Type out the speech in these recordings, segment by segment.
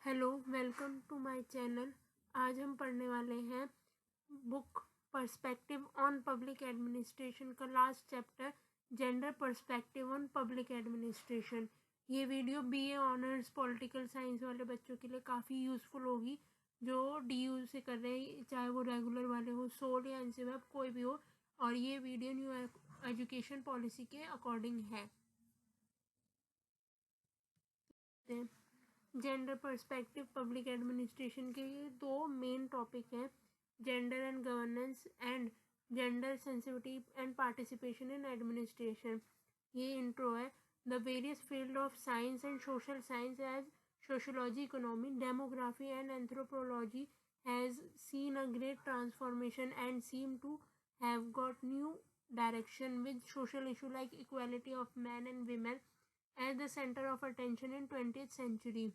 Hello, welcome to my channel. आज हम पढ़ने वाले हैं book perspective on public administration का last chapter, gender perspective on public administration. ये video BA honours political science वाले बच्चों के लिए काफ़ी यूज़फुल होगी, जो डीयू से कर रहे हैं, चाहे वो रेगुलर वाले हो, सोल या एनसीवेब कोई भी हो। और ये वीडियो न्यू एजुकेशन पॉलिसी के अकॉर्डिंग है। जेंडर पर्सपेक्टिव पब्लिक एडमिनिस्ट्रेशन के ये दो मेन टॉपिक हैं, gender and governance and gender sensitivity and participation in administration. ये इंट्रो है। The various field of science and social science as sociology, economy, demography and anthropology has seen a great transformation and seem to have got new direction, with social issue like equality of men and women as the center of attention in 20th century.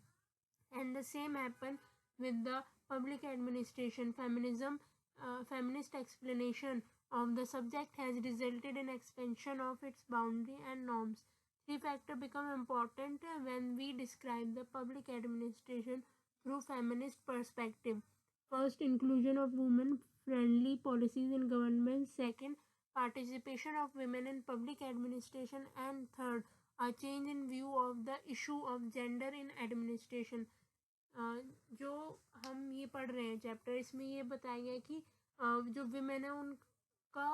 And the same happened with the public administration. Feminist explanation of the subject has resulted in expansion of its boundary and norms. Three factors become important when we describe the public administration through feminist perspective. First, inclusion of women-friendly policies in government. Second, participation of women in public administration. And third, a change in view of the issue of gender in administration. जो हम ये पढ़ रहे हैं chapter, इसमें ये बताया गया कि जो विमेन है उनका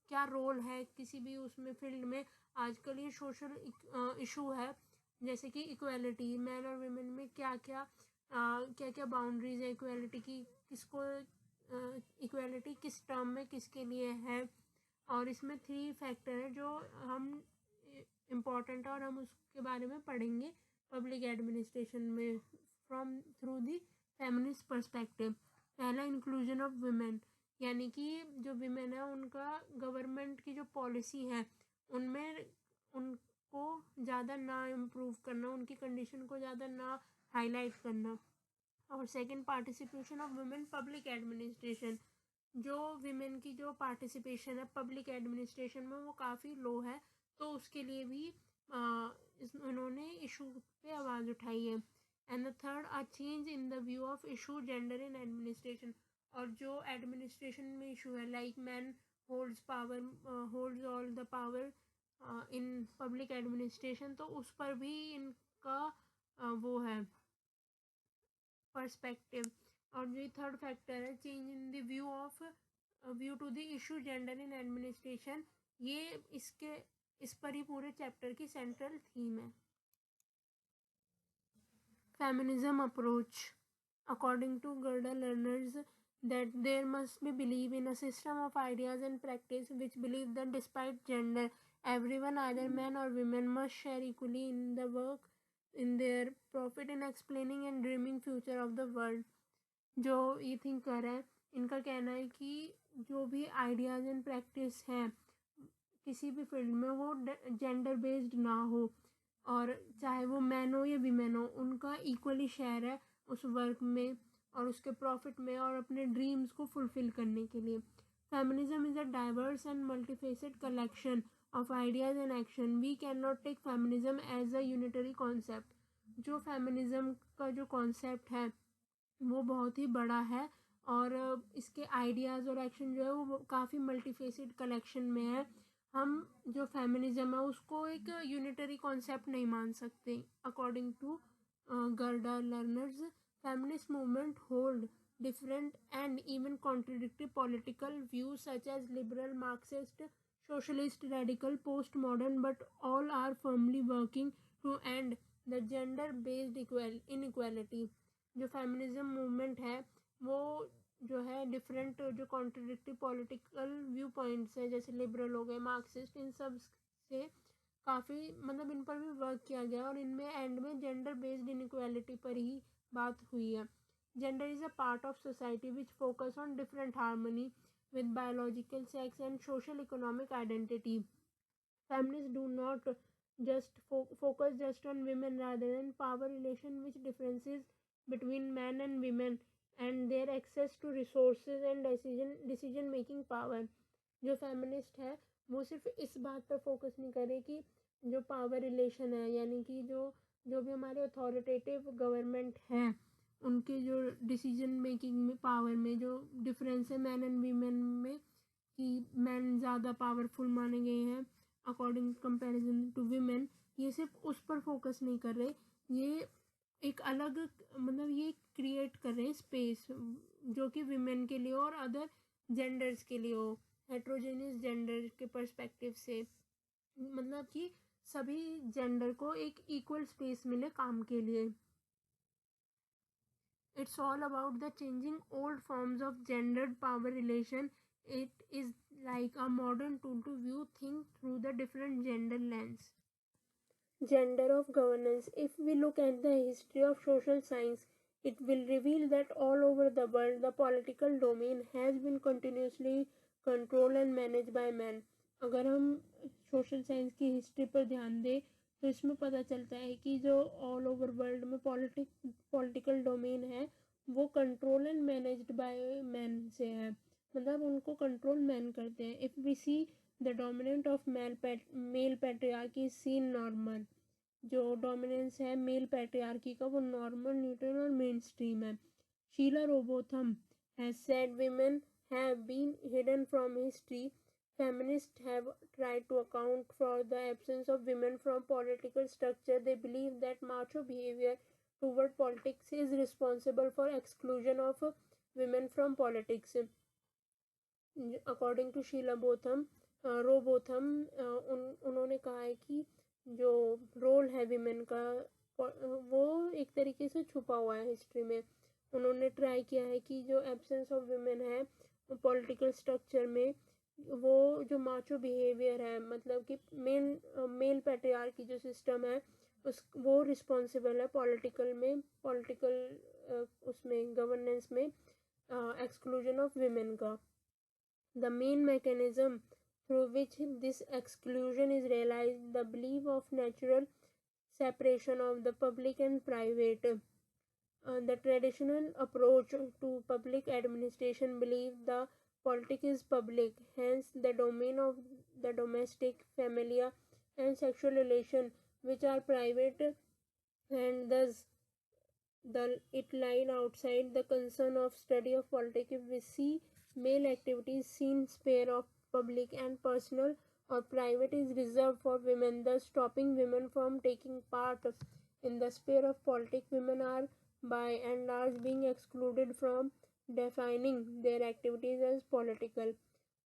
क्या रोल है किसी भी उसमें फील्ड में। आजकल ये सोशल इशू है, जैसे कि इक्वालिटी, मैन और विमेन में क्या क्या बाउंड्रीज है इक्वालिटी की, किसको इक्वालिटी किस टर्म में किसके लिए है। और इसमें 3 फैक्टर है जो हम इम्पोर्टेंट है और हम उसके बारे में पढ़ेंगे पब्लिक एडमिनिस्ट्रेशन में थ्रू दी फेमिनिस्ट पर्सपेक्टिव। पहला, इंक्लूजन ऑफ वुमेन, यानी कि जो विमेन है उनका गवर्नमेंट की जो पॉलिसी है उनमें उनको ज़्यादा ना इम्प्रूव करना, उनकी कंडीशन को ज़्यादा ना हाईलाइट करना। और second, participation of women public administration, जो विमेन की जो पार्टिसिपेशन है पब्लिक एडमिनिस्ट्रेशन में वो काफ़ी लो है, तो उसके लिए भी उन्होंने इशू पे आवाज़ उठाई है। And the third, a change in the view of issue gender in administration, और जो एडमिनिस्ट्रेशन में इशू है like man holds all the power in public administration, तो उस पर भी इनका वो है पर्सपेक्टिव। और जो थर्ड फैक्टर है, change in the view to the issue gender in administration, ये इस पर ही पूरे चैप्टर की सेंट्रल थीम है। Feminism approach. According to Gerda learners, that there must be belief in a system of ideas and practice which believe that despite gender, everyone, either man or women, must share equally in the work, in their profit in explaining and dreaming future of the world. जो ये thinker है, इनका कहना है कि जो भी ideas and practice हैं किसी भी फील्ड में वो जेंडर बेस्ड ना हो, और चाहे वो मैन हो या वीमेन हो, उनका इक्वली शेयर है उस वर्क में और उसके प्रॉफिट में और अपने ड्रीम्स को फुलफिल करने के लिए। Feminism is a diverse and multifaceted collection of ideas and action. We can not take feminism as a unitary concept. जो फेमिनिज्म का जो कॉन्सेप्ट है वो बहुत ही बड़ा है और इसके आइडियाज़ और एक्शन जो है वो काफ़ी मल्टीफेसेड कलेक्शन में है। हम जो फेमिनिज्म है उसको एक यूनिटरी कॉन्सेप्ट नहीं मान सकते। According to Gerda Lerner's, feminist movement hold different and even contradictory political views such as liberal, Marxist, socialist, radical, postmodern, but all are firmly working to end the gender-based inequality. जो feminism movement है वो जो है different जो contradictory political view points है, जैसे liberal हो गए, मार्क्सिस्ट, इन सब से काफ़ी मतलब इन पर भी वर्क किया गया और इनमें एंड में जेंडर बेस्ड इनइक्वालिटी पर ही बात हुई है। Gender is a part of society which focus on different harmony with biological sex and social economic identity. Feminists do not just focus just on women rather than power relation which differences between men and women and their access to resources and decision making power. जो feminist है वो सिर्फ इस बात पर focus नहीं करे कि जो पावर रिलेशन है, यानी कि जो भी हमारे अथॉरिटेटिव गवर्नमेंट हैं उनके जो डिसीजन मेकिंग में पावर में जो डिफरेंस है मैन एंड वीमेन में, कि मैन ज़्यादा पावरफुल माने गए हैं अकॉर्डिंग कंपैरिजन टू वीमेन, ये सिर्फ उस पर फोकस नहीं कर रहे, ये एक अलग मतलब ये क्रिएट कर रहे हैं स्पेस जो कि विमेन के लिए और अदर जेंडर्स के लिए हो, हेट्रोजेनियस जेंडर के पर्सपेक्टिव से, मतलब कि सभी जेंडर को एक इक्वल स्पेस मिले काम के लिए। It's all about the changing old forms of gendered power relation. It is like a modern tool to view things through the different gender lens. Gender of governance. If we look at the history of social science, it will reveal that all over the world the political domain has been continuously controlled and managed by men. अगर हम social science की history पर ध्यान दें तो इसमें पता चलता है कि जो ऑल ओवर वर्ल्ड में पॉलिटिकल डोमेन है वो control and managed by man से है, मतलब उनको कंट्रोल मैन करते हैं। If we see the dominant of male patriarchy is seen normal, जो डोमिनेंस है मेल पैट्रियार्की का वो नॉर्मल, न्यूट्रल और मेन स्ट्रीम है। Sheila Rowbotham has said women have been hidden from history. Feminists have tried to account for the absence of women from political structure. They believe that macho behavior toward politics is responsible for exclusion of women from politics. According to Sheila Botham Rowbotham, उन्होंने कहा है कि जो role है women का वो एक तरीके से छुपा हुआ है हिस्ट्री में। उन्होंने ट्राई किया है कि जो एब्सेंस ऑफ विमेन है पॉलिटिकल स्ट्रक्चर में, वो जो माचो बिहेवियर है, मतलब कि मेल पैट्रियार्की जो सिस्टम है उस वो रिस्पॉन्सिबल है पॉलिटिकल उसमें गवर्नेंस में एक्सक्लूजन ऑफ विमेन का। The main mechanism through which this exclusion is realized, the belief of natural separation of the public and private. The traditional approach to public administration believes the politics is public, hence the domain of the domestic, familial, and sexual relation, which are private, and thus it lies outside the concern of study of politics. If we see male activities seen sphere of public and personal or private is reserved for women, thus stopping women from taking part in the sphere of politics. Women are by and large being excluded from defining their activities as political.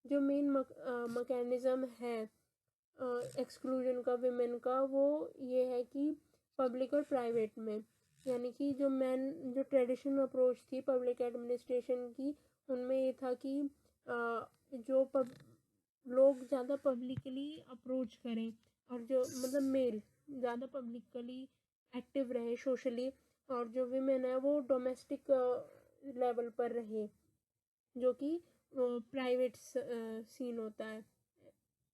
जो main mechanism है exclusion का women का वो ये है कि public और private में, यानी कि जो ट्रेडिशनल अप्रोच थी पब्लिक एडमिनिस्ट्रेशन की उनमें ये था कि लोग ज़्यादा पब्लिकली अप्रोच करें और जो मतलब मेल ज़्यादा पब्लिकली एक्टिव रहे सोशली, और जो विमेन है वो डोमेस्टिक लेवल पर रहे, जो कि प्राइवेट सीन होता है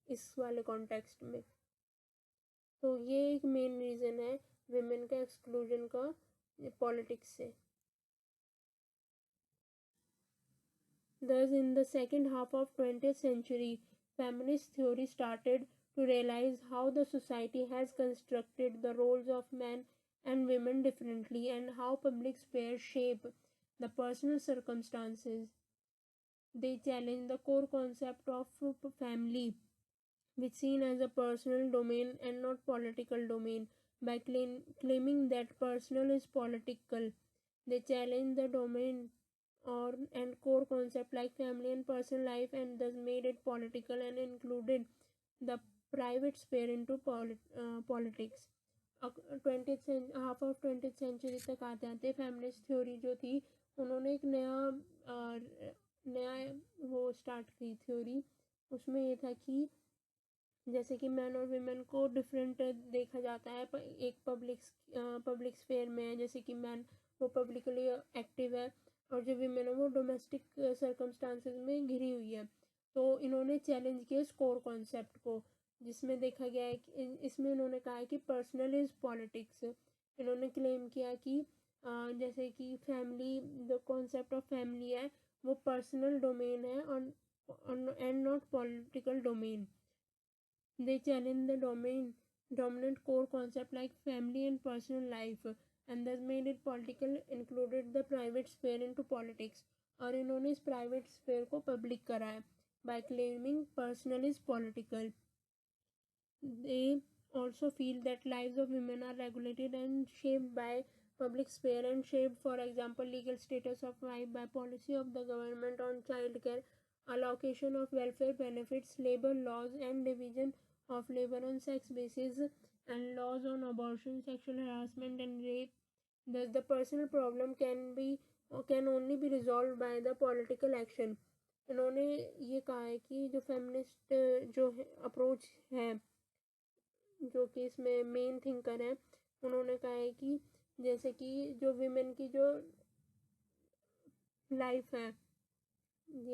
इस वाले कॉन्टेक्स्ट में। तो ये एक मेन रीज़न है विमेन का एक्सक्लूजन का पॉलिटिक्स से। Thus, in the second half of 20th century, feminist theory started to realize how the society has constructed the roles of men and women differently and how public spheres shape the personal circumstances. They challenge the core concept of family, which is seen as a personal domain and not political domain, by claiming that personal is political. They challenge the domain and core concept like family and personal life and thus made it political and included the private sphere into politics. 20th half of 20th century तक आते आते feminist theory जो थी उन्होंने एक नया वो start की थ्योरी। उसमें ये था कि जैसे कि मैन और विमेन को डिफरेंट देखा जाता है, एक पब्लिक स्फेयर में है, जैसे कि मैन वो पब्लिकली एक्टिव है और जो विमेन है वो डोमेस्टिक सर्कमस्टांसेस में घिरी हुई है। तो इन्होंने चैलेंज किया इस कोर कॉन्सेप्ट को, जिसमें देखा गया है कि इसमें इन्होंने कहा है कि पर्सनल इज पॉलिटिक्स। इन्होंने क्लेम किया कि जैसे कि family, the concept of family है वो पर्सनल डोमेन है और and not political domain. They challenge the dominant core concept like family and personal life. and thus made it political, included the private sphere into politics. और इन्होंने इस private sphere को public करा है by claiming personal is political. They also feel that lives of women are regulated and shaped by public sphere and shaped, for example, legal status of wife by policy of the government on child care, allocation of welfare benefits, labor laws, and division of labor on sex basis, and laws on abortion, sexual harassment, and rape. Thus, the personal problem can only be resolved by the political action. इन्होंने ये कहा है कि जो feminist जो approach है, जो कि इसमें मेन थिंकर है, उन्होंने कहा है कि जैसे कि जो विमेन की जो लाइफ है,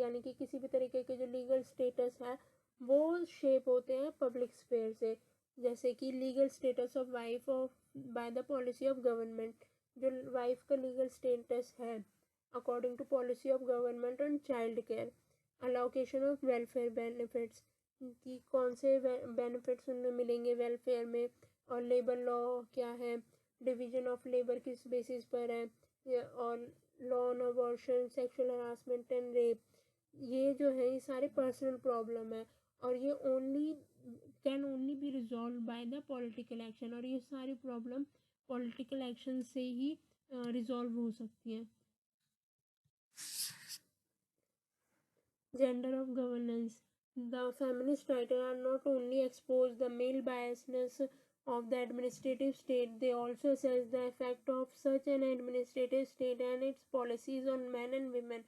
यानी कि किसी भी तरीके के जो लीगल स्टेटस है, वो शेप होते हैं पब्लिक स्फेयर से. जैसे कि legal status of wife of by the policy of government, जो वाइफ का लीगल स्टेटस है according to policy of government on child care, allocation of welfare benefits, कि कौन से बेनिफिट्स उन्हें मिलेंगे वेलफेयर में, और लेबर लॉ क्या है, डिवीजन ऑफ लेबर किस बेसिस पर है, और law on abortion, sexual harassment and rape. ये जो है ये सारे पर्सनल प्रॉब्लम है, और ये can only be resolve by the political action, और ये सारी प्रॉब्लम पॉलिटिकल एक्शन से ही रिजॉल्व हो सकती है. Gender of governance. The feminist writers are not only expose the male biasness of the administrative state, they also assess the effect of such an administrative state and its policies on men and women.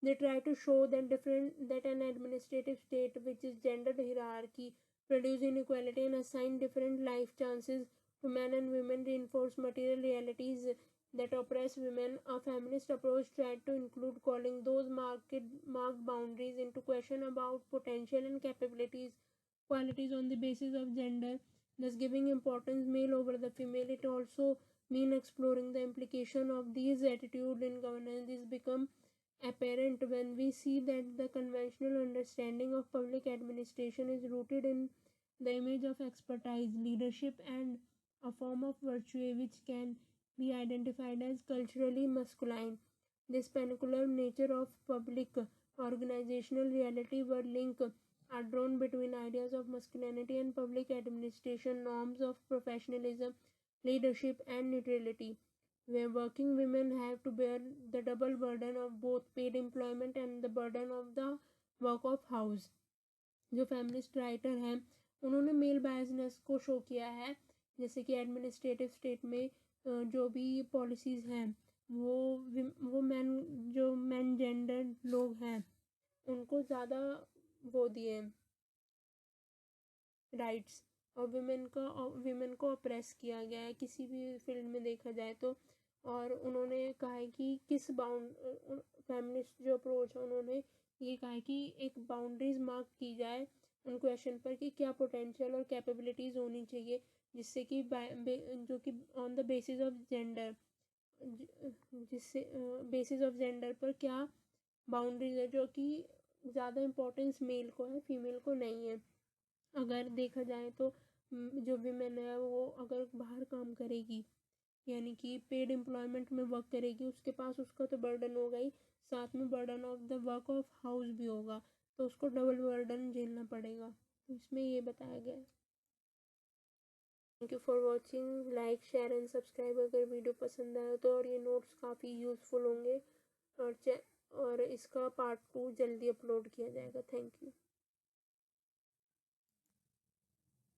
They try to show that an administrative state which is gendered hierarchy produce inequality and assign different life chances to men and women, reinforce material realities that oppress women. A feminist approach tried to include calling those marked boundaries into question about potential and capabilities, qualities on the basis of gender, thus giving importance male over the female. It also means exploring the implication of these attitudes in governance. This become apparent when we see that the conventional understanding of public administration is rooted in the image of expertise, leadership, and a form of virtue which can be identified as culturally masculine. This peculiar nature of public organizational reality were link are drawn between ideas of masculinity and public administration, norms of professionalism, leadership, and neutrality, where working women have to bear the double burden of both paid employment and the burden of the work of house. जो feminist writer हैं उन्होंने mail biasness को show किया है, जैसे कि administrative state में जो भी पॉलिसीज़ हैं वो मैन जेंडर लोग हैं उनको ज़्यादा वो दिए राइट्स, और विमेन को अप्रेस किया गया है किसी भी फील्ड में देखा जाए तो. और उन्होंने कहा है कि फेमिनिस्ट जो अप्रोच है उन्होंने ये कहा है कि एक बाउंड्रीज मार्क की जाए उन क्वेश्चन पर कि क्या पोटेंशियल और कैपेबिलिटीज़ होनी चाहिए, जिससे कि जो कि on the basis of gender, जिससे बेसिस ऑफ जेंडर पर क्या बाउंड्रीज है, जो कि ज़्यादा इम्पोर्टेंस मेल को है, फीमेल को नहीं है. अगर देखा जाए तो जो विमेन है वो अगर बाहर काम करेगी यानी कि पेड एम्प्लॉयमेंट में वर्क करेगी, उसके पास उसका तो बर्डन होगा ही, साथ में burden of the work of house भी होगा, तो उसको डबल बर्डन झेलना पड़ेगा. तो इसमें ये बताया गया है. Thank you for watching. Like share and subscribe अगर वीडियो पसंद आया तो. और ये नोट्स काफ़ी यूज़फुल होंगे, और इसका पार्ट 2 जल्दी अपलोड किया जाएगा. Thank you.